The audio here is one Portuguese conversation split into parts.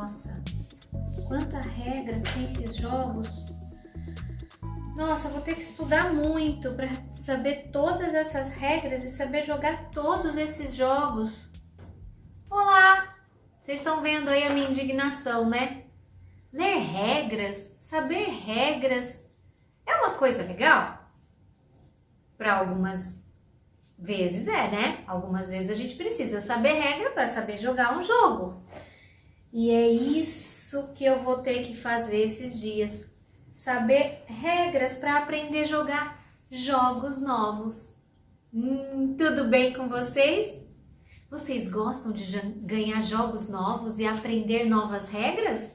Nossa, quanta regra que tem esses jogos. Nossa, vou ter que estudar muito para saber todas essas regras e saber jogar todos esses jogos. Olá! Vocês estão vendo aí a minha indignação, né? Ler regras, saber regras, é uma coisa legal? Para algumas vezes né? Algumas vezes a gente precisa saber regra para saber jogar um jogo. E é isso que eu vou ter que fazer esses dias. Saber regras para aprender a jogar jogos novos. Tudo bem com vocês? Vocês gostam de ganhar jogos novos e aprender novas regras?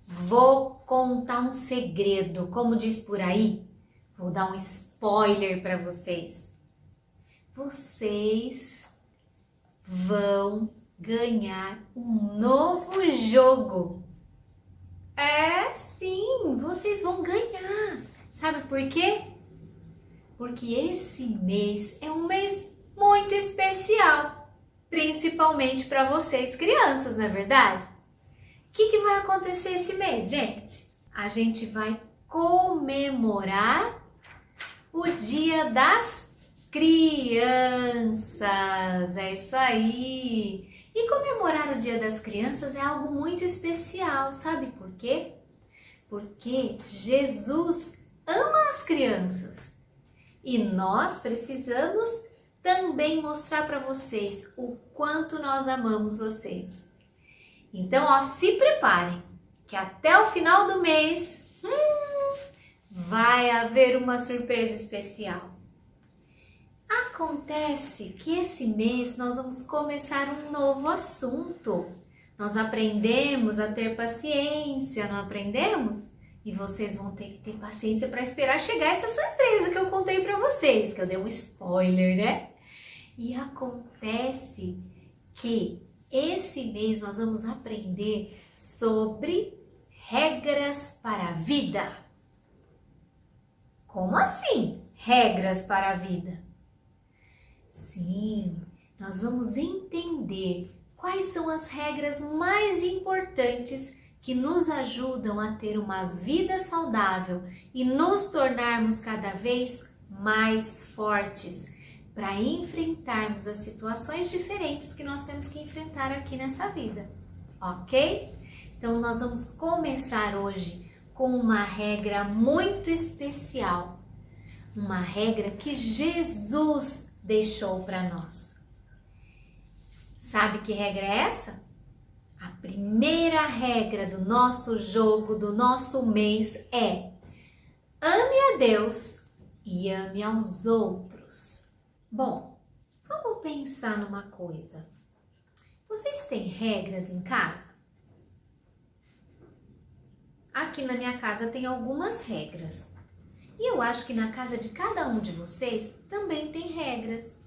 Vou contar um segredo, como diz por aí. Vou dar um spoiler para vocês. Vocês vão ganhar um novo jogo. Sim, vocês vão ganhar. Sabe por quê? Porque esse mês é um mês muito especial, principalmente para vocês crianças, não é verdade? O que vai acontecer esse mês, gente? A gente vai comemorar o Dia das Crianças. É isso aí. E comemorar o Dia das Crianças é algo muito especial, sabe por quê? Porque Jesus ama as crianças e nós precisamos também mostrar para vocês o quanto nós amamos vocês. Então, se preparem, que até o final do mês vai haver uma surpresa especial. Acontece que esse mês nós vamos começar um novo assunto. Nós aprendemos a ter paciência, não aprendemos? E vocês vão ter que ter paciência para esperar chegar essa surpresa que eu contei para vocês, que eu dei um spoiler, né? E acontece que esse mês nós vamos aprender sobre regras para a vida. Como assim, regras para a vida? Sim, nós vamos entender quais são as regras mais importantes que nos ajudam a ter uma vida saudável e nos tornarmos cada vez mais fortes para enfrentarmos as situações diferentes que nós temos que enfrentar aqui nessa vida, ok? Então, nós vamos começar hoje com uma regra muito especial, uma regra que Jesus deixou para nós. Sabe que regra é essa? A primeira regra do nosso jogo, do nosso mês é: ame a Deus e ame aos outros. Bom, vamos pensar numa coisa. Vocês têm regras em casa? Aqui na minha casa tem algumas regras. E eu acho que na casa de cada um de vocês também tem regras.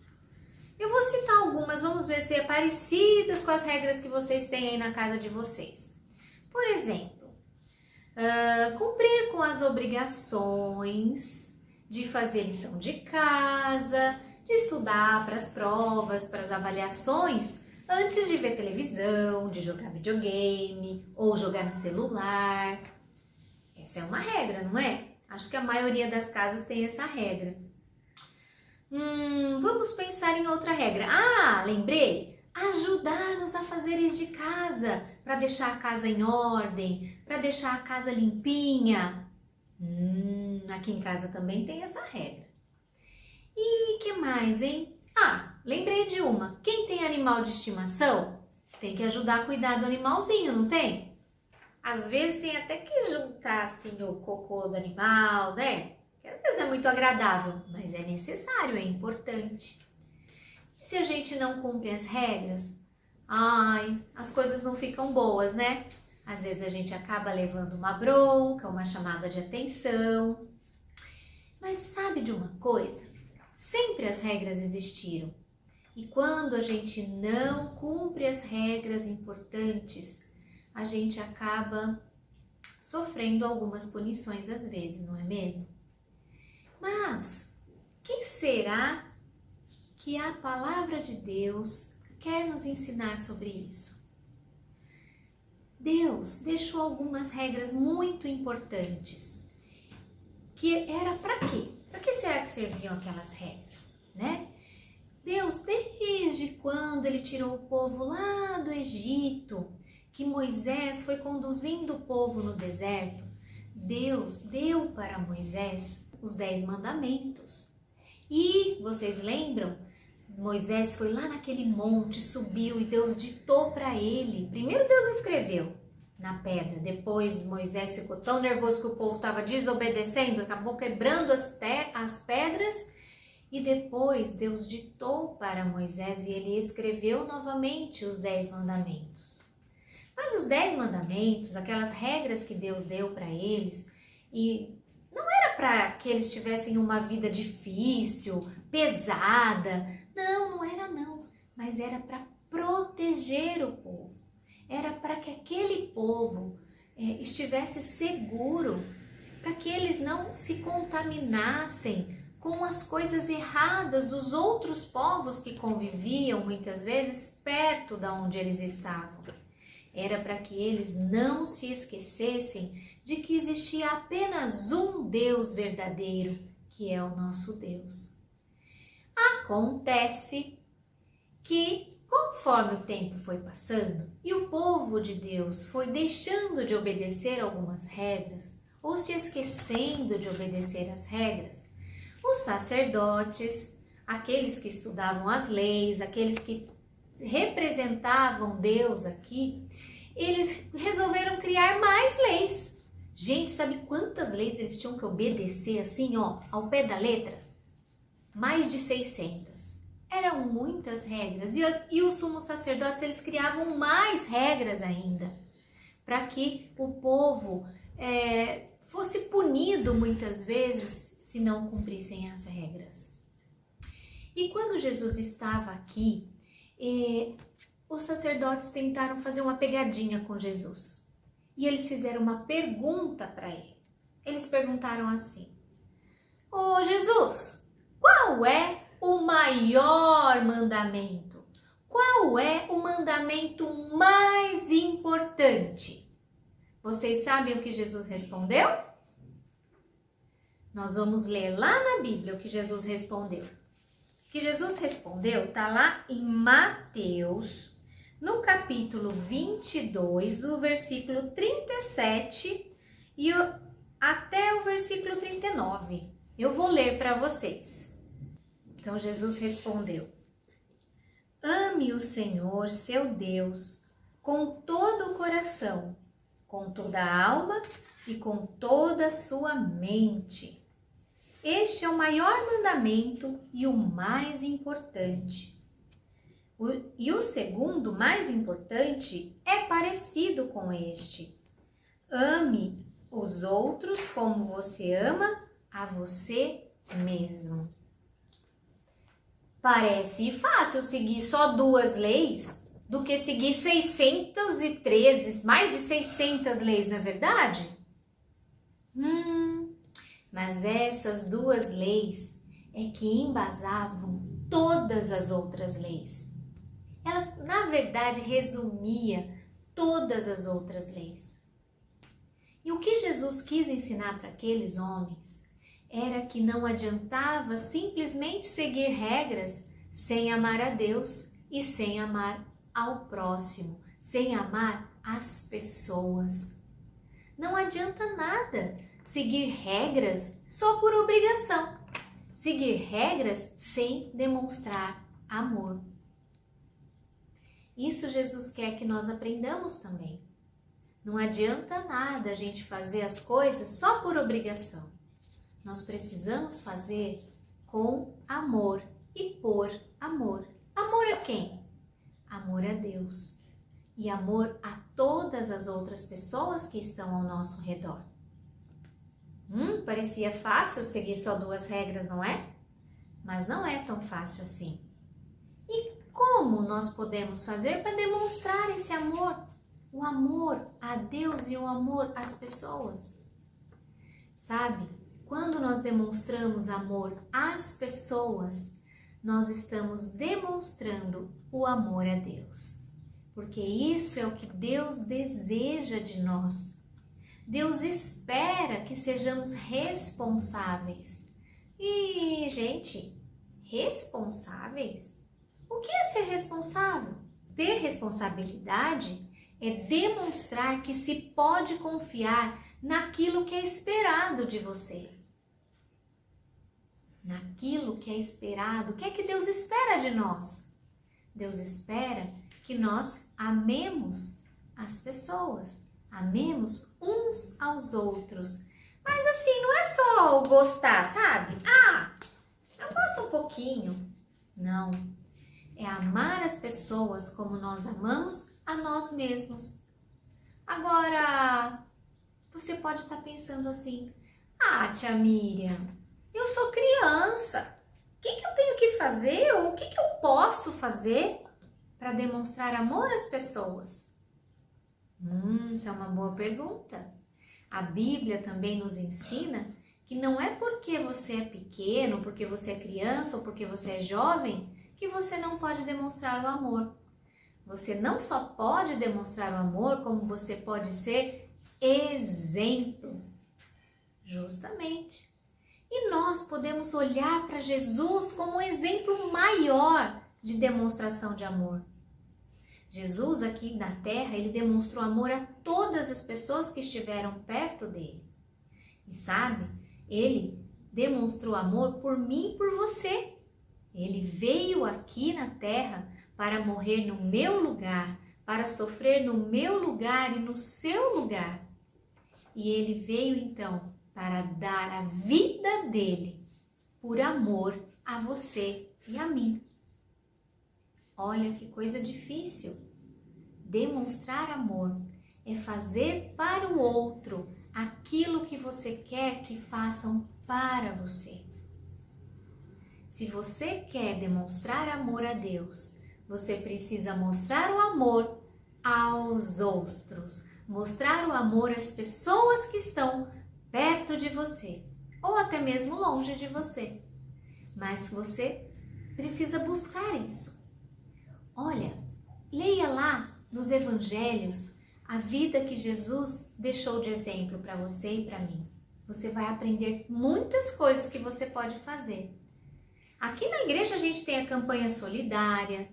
Eu vou citar algumas, vamos ver se é parecidas com as regras que vocês têm aí na casa de vocês. Por exemplo, cumprir com as obrigações de fazer lição de casa, de estudar para as provas, para as avaliações, antes de ver televisão, de jogar videogame ou jogar no celular. Essa é uma regra, não é? Acho que a maioria das casas tem essa regra. Vamos pensar em outra regra. Lembrei! Ajudar nos afazeres de casa, para deixar a casa em ordem, para deixar a casa limpinha. Aqui em casa também tem essa regra. E que mais, hein? Lembrei de uma. Quem tem animal de estimação tem que ajudar a cuidar do animalzinho, não tem? Às vezes tem até que juntar assim o cocô do animal, né? Que às vezes não é muito agradável, mas é necessário, é importante. E se a gente não cumpre as regras? As coisas não ficam boas, né? Às vezes a gente acaba levando uma bronca, uma chamada de atenção. Mas sabe de uma coisa? Sempre as regras existiram. E quando a gente não cumpre as regras importantes, a gente acaba sofrendo algumas punições às vezes, não é mesmo? Mas, o que será que a palavra de Deus quer nos ensinar sobre isso? Deus deixou algumas regras muito importantes. Que era para quê? Para que será que serviam aquelas regras, né? Deus, desde quando ele tirou o povo lá do Egito, que Moisés foi conduzindo o povo no deserto, Deus deu para Moisés os 10 mandamentos. E vocês lembram? Moisés foi lá naquele monte, subiu e Deus ditou para ele. Primeiro Deus escreveu na pedra, depois Moisés ficou tão nervoso que o povo estava desobedecendo, acabou quebrando as pedras e depois Deus ditou para Moisés e ele escreveu novamente os 10 mandamentos. Mas os 10 mandamentos, aquelas regras que Deus deu para eles, e não era para que eles tivessem uma vida difícil, pesada, não era não, mas era para proteger o povo, era para que aquele povo estivesse seguro, para que eles não se contaminassem com as coisas erradas dos outros povos que conviviam muitas vezes perto de onde eles estavam. Era para que eles não se esquecessem de que existia apenas um Deus verdadeiro, que é o nosso Deus. Acontece que, conforme o tempo foi passando e o povo de Deus foi deixando de obedecer algumas regras ou se esquecendo de obedecer as regras, os sacerdotes, aqueles que estudavam as leis, aqueles que representavam Deus aqui, eles resolveram criar mais leis. Gente, sabe quantas leis eles tinham que obedecer assim, ó, ao pé da letra? Mais de 600. Eram muitas regras e os sumos sacerdotes, eles criavam mais regras ainda, para que o povo fosse punido muitas vezes se não cumprissem as regras. E quando Jesus estava aqui, os sacerdotes tentaram fazer uma pegadinha com Jesus. E eles fizeram uma pergunta para ele. Eles perguntaram assim: Ô Jesus, qual é o maior mandamento? Qual é o mandamento mais importante? Vocês sabem o que Jesus respondeu? Nós vamos ler lá na Bíblia o que Jesus respondeu. O que Jesus respondeu está lá em Mateus, no capítulo 22, o versículo 37 e até o versículo 39. Eu vou ler para vocês. Então Jesus respondeu: Ame o Senhor, seu Deus, com todo o coração, com toda a alma e com toda a sua mente. Este é o maior mandamento e o mais importante. E o segundo, mais importante, é parecido com este. Ame os outros como você ama a você mesmo. Parece fácil seguir só 2 leis do que seguir 613, mais de 600 leis, não é verdade? Mas essas 2 leis é que embasavam todas as outras leis. Elas, na verdade, resumia todas as outras leis. E o que Jesus quis ensinar para aqueles homens era que não adiantava simplesmente seguir regras sem amar a Deus e sem amar ao próximo, sem amar as pessoas. Não adianta nada seguir regras só por obrigação, seguir regras sem demonstrar amor. Isso Jesus quer que nós aprendamos também. Não adianta nada a gente fazer as coisas só por obrigação. Nós precisamos fazer com amor e por amor. Amor a quem? Amor a Deus e amor a todas as outras pessoas que estão ao nosso redor. Parecia fácil seguir só 2 regras, não é? Mas não é tão fácil assim. E como nós podemos fazer para demonstrar esse amor? O amor a Deus e o amor às pessoas. Sabe, quando nós demonstramos amor às pessoas, nós estamos demonstrando o amor a Deus. porque isso é o que Deus deseja de nós. Deus espera que sejamos responsáveis. E, gente, responsáveis? O que é ser responsável? Ter responsabilidade é demonstrar que se pode confiar naquilo que é esperado de você. Naquilo que é esperado. O que é que Deus espera de nós? Deus espera que nós amemos as pessoas, amemos uns aos outros. Mas assim, não é só o gostar, sabe? Eu gosto um pouquinho. Não. É amar as pessoas como nós amamos a nós mesmos. Agora, você pode estar pensando assim, tia Miriam, eu sou criança. O que eu tenho que fazer ou o que eu posso fazer para demonstrar amor às pessoas? Essa é uma boa pergunta. A Bíblia também nos ensina que não é porque você é pequeno, porque você é criança ou porque você é jovem que você não pode demonstrar o amor. Você não só pode demonstrar o amor, como você pode ser exemplo. Justamente. E nós podemos olhar para Jesus como um exemplo maior de demonstração de amor. Jesus aqui na terra, ele demonstrou amor a todas as pessoas que estiveram perto dele. E sabe, ele demonstrou amor por mim e por você. Ele veio aqui na terra para morrer no meu lugar, para sofrer no meu lugar e no seu lugar. E ele veio então para dar a vida dele por amor a você e a mim. Olha que coisa difícil. Demonstrar amor é fazer para o outro aquilo que você quer que façam para você. Se você quer demonstrar amor a Deus, você precisa mostrar o amor aos outros, mostrar o amor às pessoas que estão perto de você ou até mesmo longe de você. Mas você precisa buscar isso. Olha, leia lá nos evangelhos a vida que Jesus deixou de exemplo para você e para mim. Você vai aprender muitas coisas que você pode fazer. Aqui na igreja a gente tem a campanha solidária,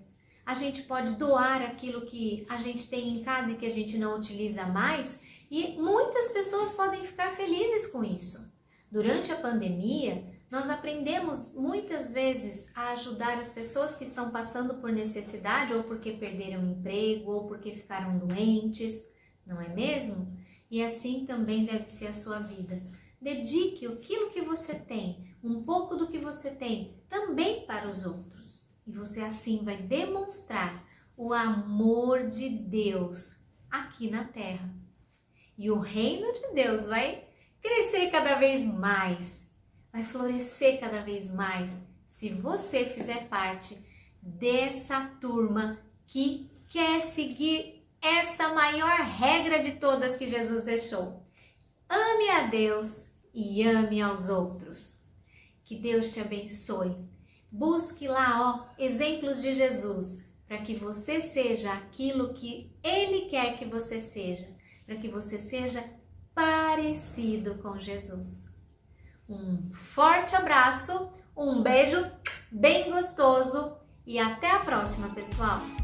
a gente pode doar aquilo que a gente tem em casa e que a gente não utiliza mais, e muitas pessoas podem ficar felizes com isso. Durante a pandemia, nós aprendemos muitas vezes a ajudar as pessoas que estão passando por necessidade, ou porque perderam o emprego, ou porque ficaram doentes, não é mesmo? E assim também deve ser a sua vida. Dedique aquilo que você tem, um pouco do que você tem, também para os outros. E você assim vai demonstrar o amor de Deus aqui na terra. E o reino de Deus vai crescer cada vez mais, vai florescer cada vez mais, se você fizer parte dessa turma que quer seguir essa maior regra de todas que Jesus deixou. Ame a Deus e ame aos outros. Que Deus te abençoe. Busque lá, exemplos de Jesus, para que você seja aquilo que Ele quer que você seja, para que você seja parecido com Jesus. Um forte abraço, um beijo bem gostoso e até a próxima, pessoal!